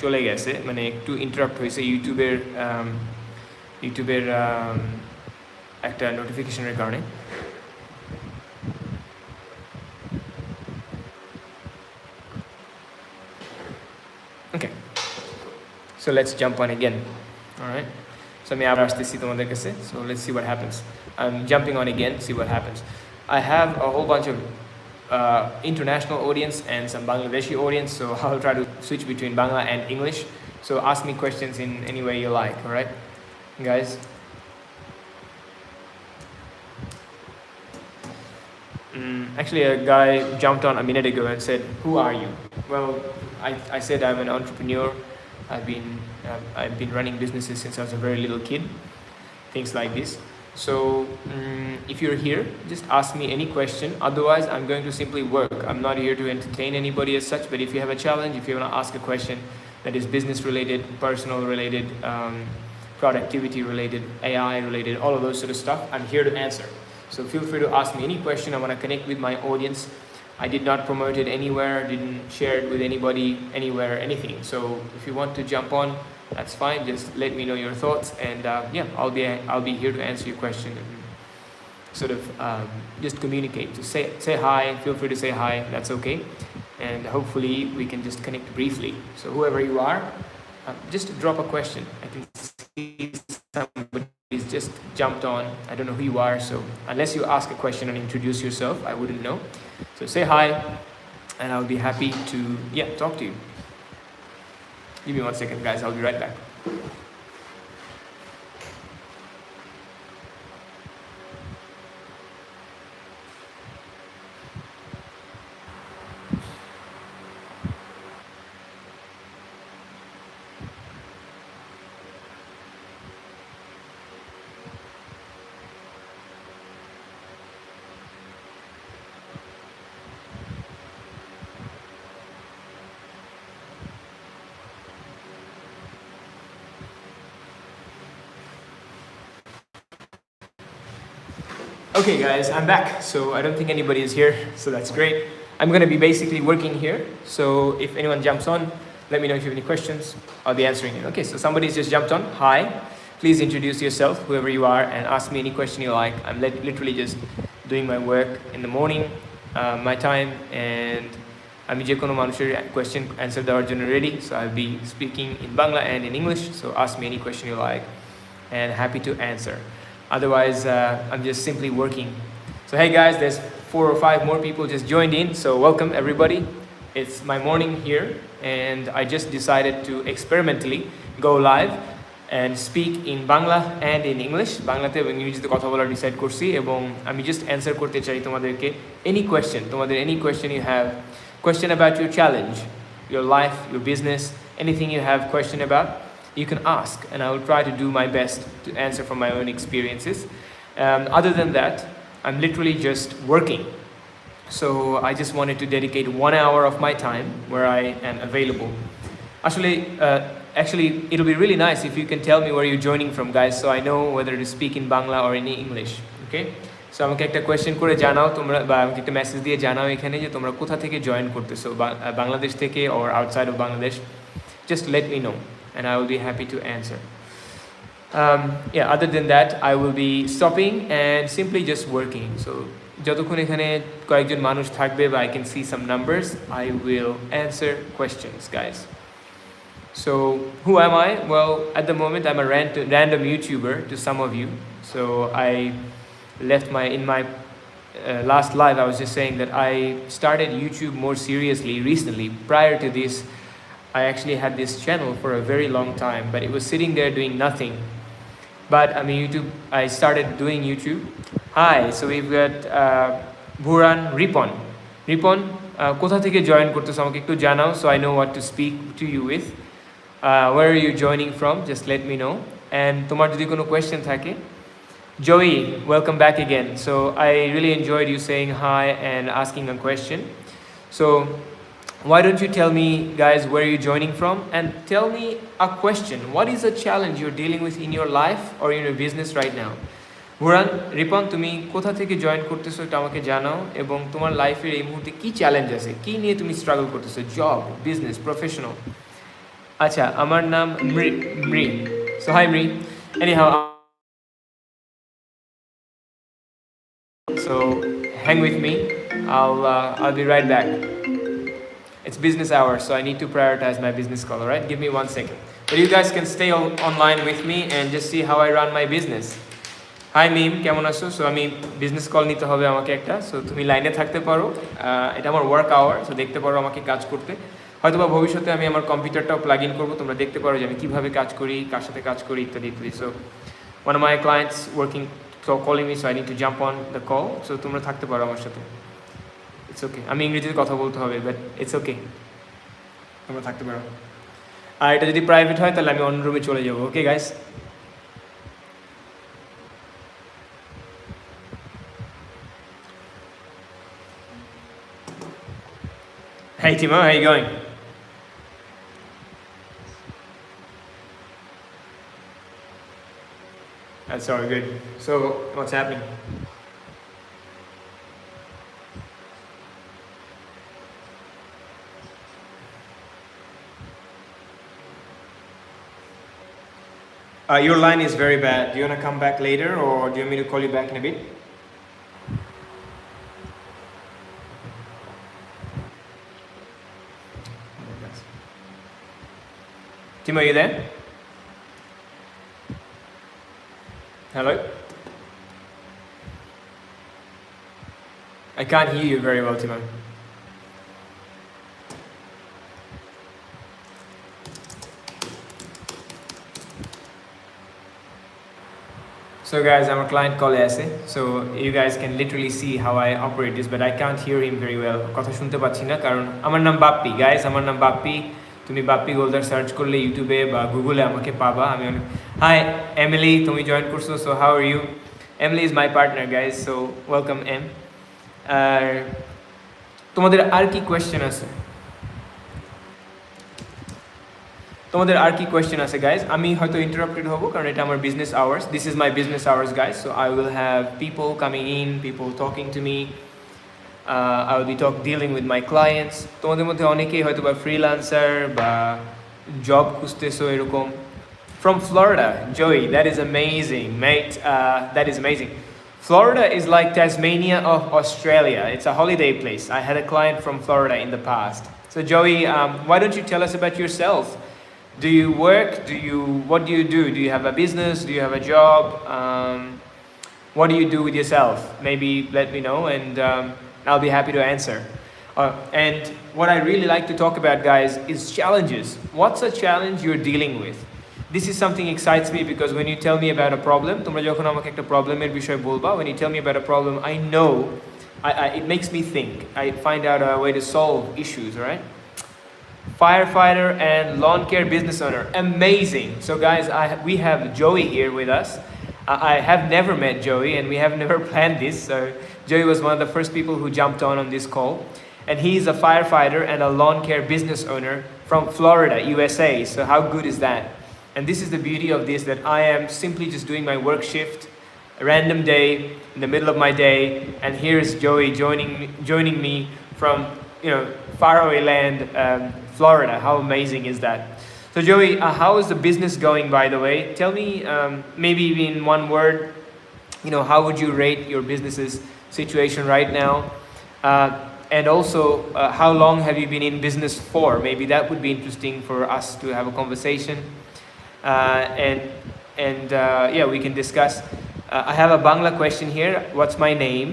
চলে গেছে, মানে একটু ইন্টারাপ্ট হয়েছে ইউটিউবের একটা নোটিফিকেশনের কারণে। Okay, so let's jump on again. All right, so আমি আবার আসতেছি তোমাদের কাছে, so let's see what happens. I'm jumping on again, see what happens. I have a whole bunch of international audience and some Bangladeshi audience, so I'll try to switch between Bangla and English. So ask me questions in any way you like, all right, guys? Actually, a guy jumped on a minute ago and said, "Who are you?" Well, I said I'm an entrepreneur. I've been running businesses since I was a very little kid, things like this. So if you're here, just ask me any question. Otherwise, I'm going to simply work. I'm not here to entertain anybody as such, but if you have a challenge, if you want to ask a question that is business related, personal related, productivity related, AI related, all of those sort of stuff, I'm here to answer. So feel free to ask me any question. I want to connect with my audience. I did not promote it anywhere, didn't share it with anybody, anywhere, anything. So if you want to jump on, that's fine. Just let me know your thoughts, and yeah, I'll be here to answer your question and sort of just communicate. Just say hi. Feel free to say hi. That's okay, and hopefully we can just connect briefly. So whoever you are, just drop a question. I can see somebody's just jumped on. I don't know who you are, so unless you ask a question and introduce yourself, I wouldn't know. So say hi, and I'll be happy to talk to you. Give me 1 second, guys. I'll be right back. Okay guys, I'm back. So I don't think anybody is here, so that's great. I'm going to be basically working here, so if anyone jumps on, let me know if you have any questions. I'll be answering it. Okay, so somebody's just jumped on. Hi, please introduce yourself, whoever you are, and ask me any question you like. I'm literally just doing my work in the morning, my time, and আমি যে কোনো মানুষের question answer দেওয়ার জন্য ready. So I'll be speaking in Bangla and in English, so ask me any question you like, and happy to answer. Otherwise, I'm just simply working. So hey guys, there's 4 or 5 more people just joined in, so welcome everybody. It's my morning here, and I just decided to experimentally go live and speak in Bangla and in English. বাংলাতে এবং ইংরেজিতে কথা বলার decide করছি, এবং আমি just answer করতে চাই তোমাদেরকে any question you have, question about your challenge, your life, your business, anything you have question about, you can ask, and I will try to do my best to answer from my own experiences. Other than that, I'm literally just working. So I just wanted to dedicate 1 hour of my time where I am available. Actually, it'll be really nice if you can tell me where you're joining from, guys, so I know whether to speak in Bangla or in English. Okay? So আমাকে একটা question করে জানাও তোমরা, বা আমাকে একটা message দিয়ে জানাও এখানে যে তোমরা কোথা থেকে জয়েন করতেছো, বাংলাদেশ থেকে or outside of Bangladesh. Just let me know, and I will be happy to answer. Other than that, I will be stopping and simply just working. So যতক্ষণ এখানে কয়েকজন মানুষ থাকবে, বা I can see some numbers, I will answer questions, guys. So who am I? Well, at the moment I'm a random YouTuber to some of you. So I left in my last live I was just saying that I started YouTube more seriously recently. Prior to this, I actually had this channel for a very long time, but it was sitting there doing nothing. But I started doing YouTube. Hi, so we've got Buran Ripon. কোথা থেকে join করতেছো আমাকে একটু জানাও, so I know what to speak to you with. Where are you joining from? Just let me know. And তোমার যদি কোনো question থাকে. Joey, welcome back again. So I really enjoyed you saying hi and asking a question. So why don't you tell me, guys, where you're joining from, and tell me a question. What is a challenge you're dealing with in your life or in your business right now? Buran, Ripon, তুমি কোথা থেকে join করতেছো এটা আমাকে জানাও, এবং তোমার লাইফের এই মুহূর্তে কি চ্যালেঞ্জ আছে, কি নিয়ে তুমি স্ট্রাগল করতেছো, জব, বিজনেস, প্রফেশনাল, Acha, আমার নাম Mri. So hi Mri. Anyhow, so hang with me. I'll be right back. It's business hours, so I need to prioritize my business call. Alright, give me 1 second. But you guys can stay online with me and just see how I run my business. Hi Mim, কেমন আছো? So আমি business call নিতে হবে আমাকে একটা, so তুমি লাইনে থাকতে পারো। এটা আমার ওয়ার্ক আওয়ার, সো দেখতে পারো আমাকে কাজ করতে। হয়তো বা ভবিষ্যতে আমি আমার কম্পিউটারটাও প্লাগ ইন করবো, তোমরা দেখতে পারো যে আমি কীভাবে কাজ করি, কার সাথে কাজ করি, ইত্যাদি ইত্যাদি। So one of my clients working, so calling me, so I need to jump on the call. So তোমরা থাকতে পারো আমার সাথে, ইটস ওকে। আমি ইংরেজিতে কথা বলতে হবে, বাট ইটস ওকে, তোমরা থাকতে পারো। আর এটা যদি প্রাইভেট হয় তাহলে আমি অন্য রুমে চলে যাবো। Okay guys? Hey Timo, how you going? That's all good. So, what's happening? Your line is very bad. Do you want to come back later, or do you want me to call you back in a bit? Timo, are you there? Hello? I can't hear you very well, Timo. So guys, I'm a client call আছে, so you guys can literally see how I operate this, but I can't hear him very well. কথা শুনতে পাচ্ছি না, কারণ আমার নাম Bappi. Guys, আমার নাম বাপ্পি। তুমি বাপ্পি গোলদার সার্চ করলে ইউটিউবে বা গুগলে আমাকে পাবা। আমি অনেক হাই এমিলি, তুমি জয়েন করছো, so how are you? Emily is my partner guys, so welcome Em. আর তোমাদের আর কি কোয়েশ্চেন আছে? তোমাদের আর কি কোয়েশ্চেন আছে গাইজ? আমি হয়তো ইন্টারাপ্টেড হবো কারণ এটা আমার business hours. This is my business hours guys, so I will have people coming in, people talking to me, I will be dealing with my clients. তোমাদের মধ্যে অনেকেই হয়তো বা ফ্রিল্যান্সার বা জব খুঁজতেছো এরকম। From Florida, Joey, that is amazing, mate. That is amazing. Florida is like Tasmania of Australia. It's a holiday place. I had a client from Florida in the past. So Joey, why don't you tell us about yourself? Do you work? What do you do? Do you have a business? Do you have a job? What do you do with yourself? Maybe let me know, and I'll be happy to answer. And what I really like to talk about, guys, is challenges. What's a challenge you're dealing with? This is something excites me because when you tell me about a problem, তোমরা যখন আমাকে একটা প্রবলেমের বিষয় বলবা, when you tell me about a problem, I know, it makes me think. I find out a way to solve issues, right? Firefighter and lawn care business owner, amazing. So guys, we have Joey here with us. I have never met Joey and we have never planned this, so Joey was one of the first people who jumped on this call, and he's a firefighter and a lawn care business owner from Florida, USA. So how good is that? And this is the beauty of this, that I am simply just doing my work shift, a random day in the middle of my day, and here's Joey joining me from, you know, faraway land, Florida. How amazing is that? So Joey, how is the business going, by the way? Tell me, maybe in one word, you know, how would you rate your business's situation right now? And also, how long have you been in business for? Maybe that would be interesting for us to have a conversation. Yeah, we can discuss. I have a Bangla question here. What's my name?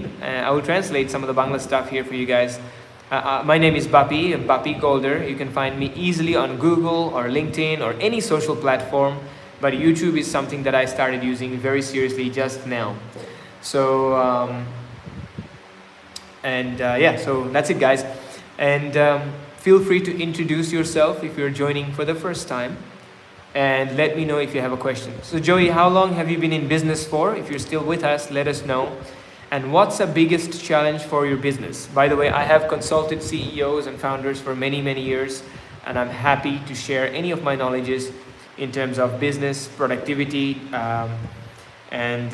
I will translate some of the Bangla stuff here for you guys. My name is Bappy, Bappy Golder. You can find me easily on Google or LinkedIn or any social platform, but YouTube is something that I started using very seriously just now. So, yeah, so that's it, guys. And feel free to introduce yourself if you're joining for the first time, and let me know if you have a question. So Joey, how long have you been in business for? If you're still with us, let us know. And what's the biggest challenge for your business? By the way, I have consulted CEOs and founders for many, many years, and I'm happy to share any of my knowledges in terms of business, productivity, and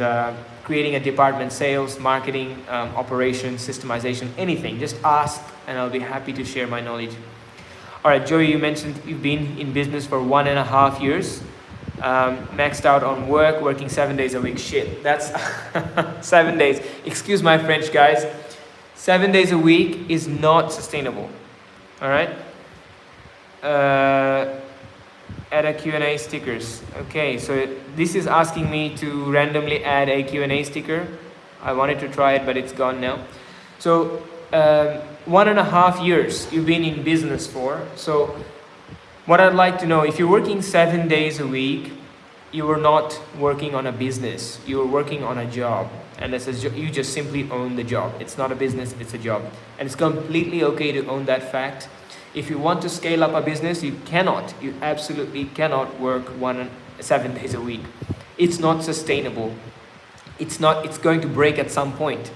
creating a department, sales, marketing, operations, systemization, anything. Just ask, and I'll be happy to share my knowledge. All right, Joey, you mentioned you've been in business for 1.5 years. Maxed out on work, working 7 days a week. Shit, that's 7 days. Excuse my French, guys. 7 days a week is not sustainable. All right. Add a Q&A stickers. Okay, so this is asking me to randomly add a Q&A sticker. I wanted to try it, but it's gone now. So 1.5 years you've been in business for. So what I'd like to know, if you're working 7 days a week, you are not working on a business, you are working on a job. And you just simply own the job. It's not a business, it's a job. And it's completely okay to own that fact. If you want to scale up a business, you absolutely cannot work 7 days a week. It's not sustainable. It's going to break at some point.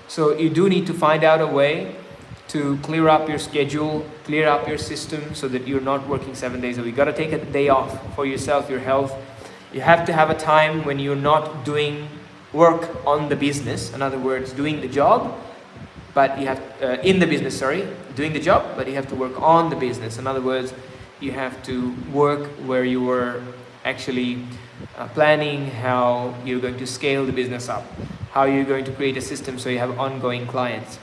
So you do need to find out a way to clear up your schedule, clear up your system so that you're not working 7 days a week. You got to take a day off for yourself, your health. You have to have a time when you're not doing work on the business. In other words, doing the job, but you have doing the job, but you have to work on the business. In other words, you have to work where you were actually planning how you're going to scale the business up, how you're going to create a system so you have ongoing clients.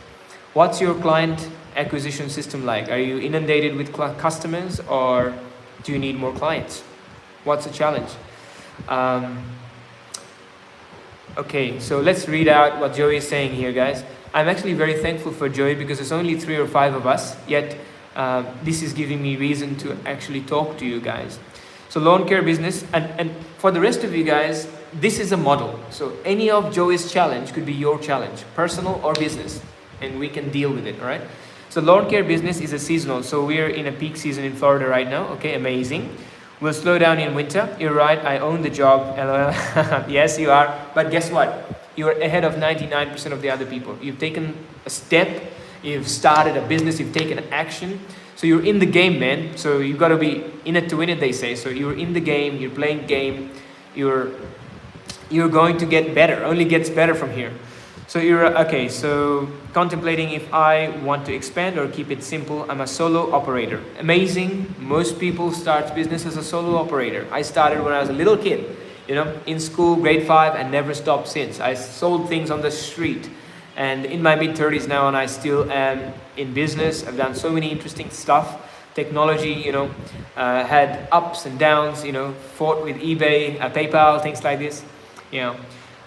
What's your client acquisition system like? Are you inundated with customers, or do you need more clients? What's the challenge? Okay, so let's read out what Joey is saying here, guys. I'm actually very thankful for Joey because there's only 3 or 5 of us, yet this is giving me reason to actually talk to you guys. So lawn care business, and for the rest of you guys, this is a model. So any of Joey's challenge could be your challenge, personal or business, and we can deal with it, all right? So lawn care business is a seasonal. So we're in a peak season in Florida right now. Okay, amazing. We'll slow down in winter. You're right, I own the job. LOL. Yes, you are. But guess what? You're ahead of 99% of the other people. You've taken a step. You've started a business. You've taken action. So you're in the game, man. So you've got to be in it to win it, they say. So you're in the game. You're playing game. You're going to get better. Only gets better from here. So okay, so contemplating if I want to expand or keep it simple. I'm a solo operator. Amazing. Most people start business as a solo operator. I started when I was a little kid, in school, grade 5, and never stopped since. I sold things on the street, and in my mid-30s now, and I still am in business. I've done so many interesting stuff. Technology, had ups and downs, fought with eBay, PayPal, things like this,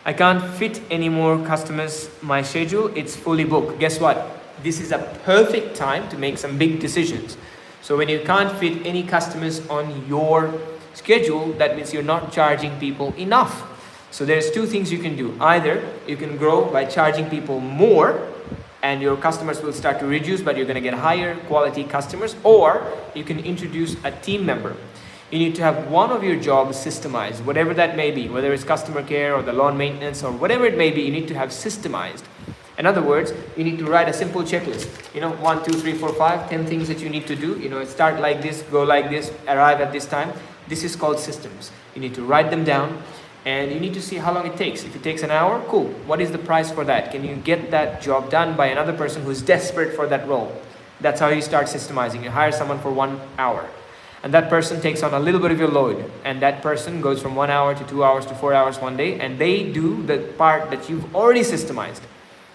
I can't fit any more customers. My schedule, it's fully booked. Guess what? This is a perfect time to make some big decisions. So when you can't fit any customers on your schedule, that means you're not charging people enough. So there's 2 things you can do. Either you can grow by charging people more and your customers will start to reduce, but you're going to get higher quality customers, or you can introduce a team member. You need to have one of your jobs systemized, whatever that may be, whether it's customer care or the lawn maintenance or whatever it may be, you need to have systemized. In other words, you need to write a simple checklist. 1, 2, 3, 4, 5, 10 things that you need to do. Start like this, go like this, arrive at this time. This is called systems. You need to write them down, and you need to see how long it takes. If it takes an hour, cool. What is the price for that? Can you get that job done by another person who's desperate for that role? That's how you start systemizing. You hire someone for 1 hour. And that person takes on a little bit of your load. And that person goes from 1 hour to 2 hours to 4 hours one day. And they do the part that you've already systemized.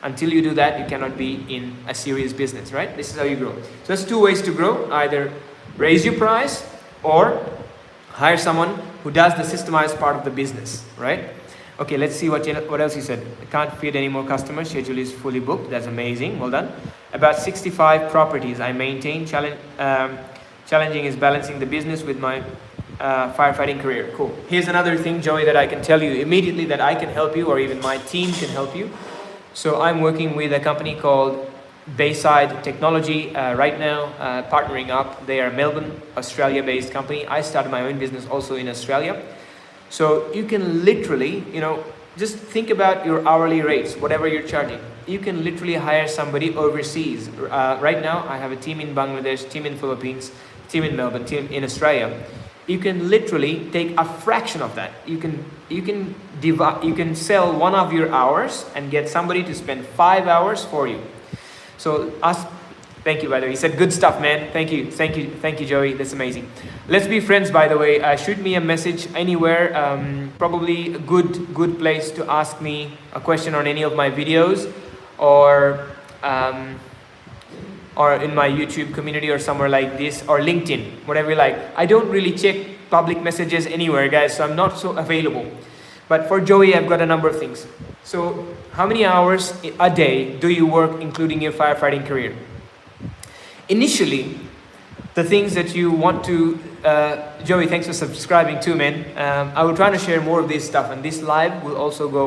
Until you do that, you cannot be in a serious business, right? This is how you grow. So there's 2 ways to grow. Either raise your price or hire someone who does the systemized part of the business, right? Okay, let's see what else he said. I can't fit any more customers. Schedule is fully booked. That's amazing. Well done. About 65 properties I maintain. Challenging is balancing the business with my firefighting career. Cool. Here's another thing, Joey, that I can tell you immediately that I can help you, or even my team can help you. So I'm working with a company called Bayside Technology right now, partnering up. They are a Melbourne, Australia-based company. I started my own business also in Australia. So you can literally, just think about your hourly rates, whatever you're charging. You can literally hire somebody overseas. Right now, I have a team in Bangladesh, team in Philippines, team in Melbourne, team in Australia. You can literally take a fraction of that. You can sell 1 of your hours and get somebody to spend 5 hours for you. So us Thank you, by the way. He said, good stuff, man. Thank you, thank you, thank you, Joey. That's amazing. Let's be friends, by the way. Shoot me a message anywhere. Probably a good place to ask me a question on any of my videos, or in my YouTube community or somewhere like this, or LinkedIn, whatever you like. I don't really check public messages anywhere, guys, so I'm not so available. But for Joey, I've got a number of things. So how many hours a day do you work, including your firefighting career? Initially, the things that you want to, Joey, thanks for subscribing too, man. I will try to share more of this stuff, and this live will also go